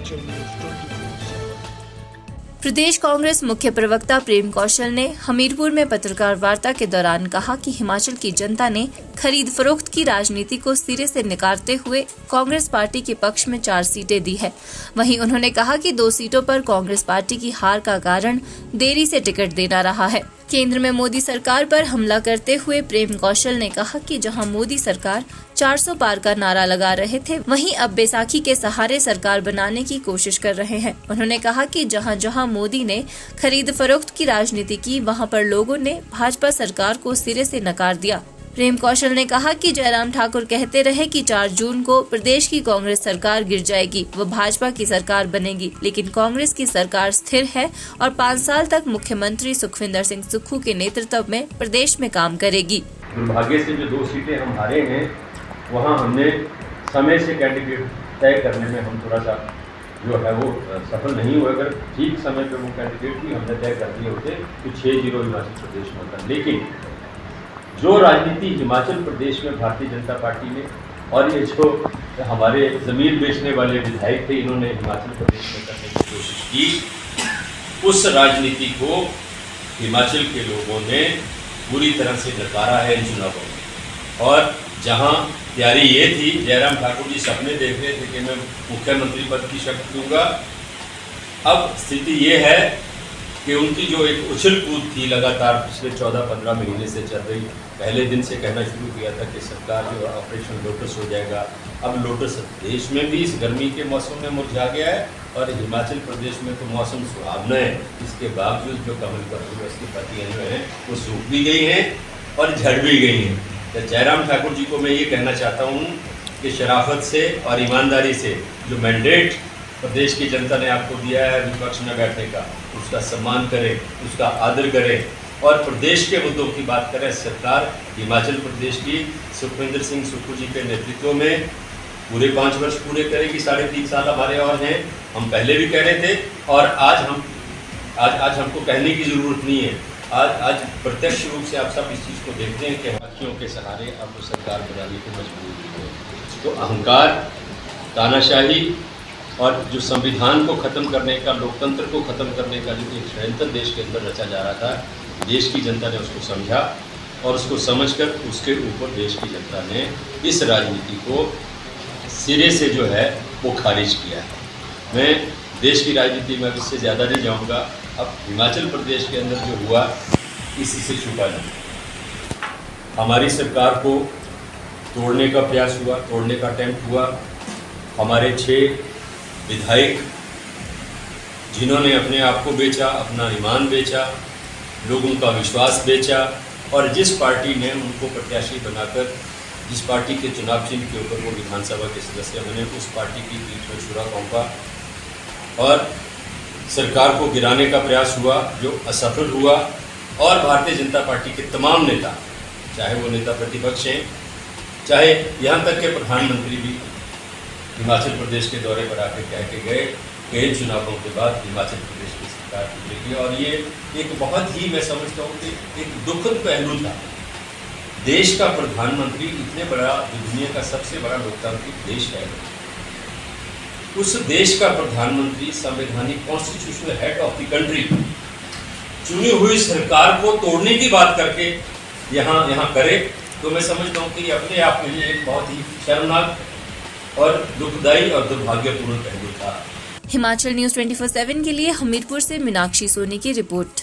Himachal news 24/7। प्रदेश कांग्रेस मुख्य प्रवक्ता प्रेम कौशल ने हमीरपुर में पत्रकार वार्ता के दौरान कहा कि हिमाचल की जनता ने खरीद फरोख्त की राजनीति को सिरे से नकारते हुए कांग्रेस पार्टी के पक्ष में 4 सीटें दी है। वहीं उन्होंने कहा कि 2 सीटों पर कांग्रेस पार्टी की हार का कारण देरी से टिकट देना रहा है। केंद्र में मोदी सरकार पर हमला करते हुए प्रेम कौशल ने कहा कि जहां मोदी सरकार 400 पार का नारा लगा रहे थे, वहीं अब बैसाखी के सहारे सरकार बनाने की कोशिश कर रहे हैं। उन्होंने कहा कि जहां जहां मोदी ने खरीद फरोख्त की राजनीति की, वहां पर लोगों ने भाजपा सरकार को सिरे से नकार दिया। प्रेम कौशल ने कहा कि जयराम ठाकुर कहते रहे कि 4 जून को प्रदेश की कांग्रेस सरकार गिर जाएगी, वो भाजपा की सरकार बनेगी, लेकिन कांग्रेस की सरकार स्थिर है और 5 साल तक मुख्यमंत्री सुखविंदर सिंह सुक्खू के नेतृत्व में प्रदेश में काम करेगी। दुर्भाग्य से जो 2 सीटें हम हारे हैं, वहाँ हमने समय से कैंडिडेट तय करने में हम थोड़ा सा जो है वो सफल नहीं हुए। अगर ठीक समय पर वो कैंडिडेट भी हमने तय कर दिए होते तो 6-0 हिमाचल प्रदेश में होता। लेकिन जो राजनीति हिमाचल प्रदेश में भारतीय जनता पार्टी ने और ये जो हमारे ज़मीन बेचने वाले विधायक थे, इन्होंने हिमाचल प्रदेश में करने की कोशिश की, उस राजनीति को हिमाचल के लोगों ने पूरी तरह से नकारा है इन चुनावों में। और जहां तैयारी ये थी, जयराम ठाकुर जी सपने देख रहे थे कि मैं मुख्यमंत्री पद की शक्ति दूंगा। अब स्थिति ये है कि उनकी जो एक उछल कूद थी लगातार पिछले 14-15 महीने से चल रही, पहले दिन से कहना शुरू किया था कि सरकार जो ऑपरेशन लोटस हो जाएगा। अब लोटस देश में भी इस गर्मी के मौसम में मुरझा गया है और हिमाचल प्रदेश में तो मौसम सुहावना है। इसके बावजूद जो कमल पर उसकी पत्तियाँ जो हैं वो सूख भी गई हैं और झड़ भी गई हैं। तो जयराम ठाकुर जी को मैं ये कहना चाहता हूँ कि शराफत से और ईमानदारी से जो मैंडेट प्रदेश की जनता ने आपको दिया है विपक्ष में बैठने का, उसका सम्मान करें, उसका आदर करें और प्रदेश के मुद्दों की बात करें। सरकार हिमाचल प्रदेश की सुखविंदर सिंह सुक्खू जी के नेतृत्व में पूरे 5 वर्ष पूरे करेगी। 3.5 साल हमारे और हैं, हम पहले भी कह रहे थे और आज हमको कहने की ज़रूरत नहीं है। आज प्रत्यक्ष रूप से आप सब इस चीज़ को देखते हैं कि वाकियों के सहारे अब सरकार बनाने की मजबूरी है। तो अहंकार, तानाशाही और जो संविधान को ख़त्म करने का, लोकतंत्र को ख़त्म करने का जो एक षड्यंत्र देश के अंदर रचा जा रहा था, देश की जनता ने उसको समझा और उसको समझकर उसके ऊपर देश की जनता ने इस राजनीति को सिरे से जो है वो खारिज किया है। मैं देश की राजनीति में अब इससे ज़्यादा नहीं जाऊँगा। अब हिमाचल प्रदेश के अंदर जो हुआ इसी से छुपा नहीं। हमारी सरकार को तोड़ने का प्रयास हुआ, तोड़ने का अटेम्प्ट हुआ। हमारे 6 विधायक जिन्होंने अपने आप को बेचा, अपना ईमान बेचा, लोगों का विश्वास बेचा और जिस पार्टी ने उनको प्रत्याशी बनाकर, जिस पार्टी के चुनाव चिन्ह के ऊपर वो विधानसभा के सदस्य बने, उस पार्टी की पीठ में छुरा सौंपा और सरकार को गिराने का प्रयास हुआ जो असफल हुआ। और भारतीय जनता पार्टी के तमाम नेता, चाहे वो नेता प्रतिपक्ष हैं, चाहे यहाँ तक के प्रधानमंत्री भी हिमाचल प्रदेश के दौरे पर आकर कह के गए कि इन चुनावों के बाद हिमाचल प्रदेश की सरकार टूटेगी। और ये एक बहुत ही, मैं समझता हूँ कि एक दुखद पहलू था। देश का प्रधानमंत्री, इतने बड़ा, दुनिया का सबसे बड़ा लोकतांत्रिक देश है, उस देश का प्रधानमंत्री संवैधानिक constitutional head of the country चुनी हुई सरकार को तोड़ने की बात करके यहाँ करे, तो मैं समझता हूँ कि अपने आप में एक बहुत ही शर्मनाक और दुखदायी और दुर्भाग्यपूर्ण पहलू था। हिमाचल न्यूज़ 24/7 के लिए हमीरपुर से मीनाक्षी सोनी की रिपोर्ट।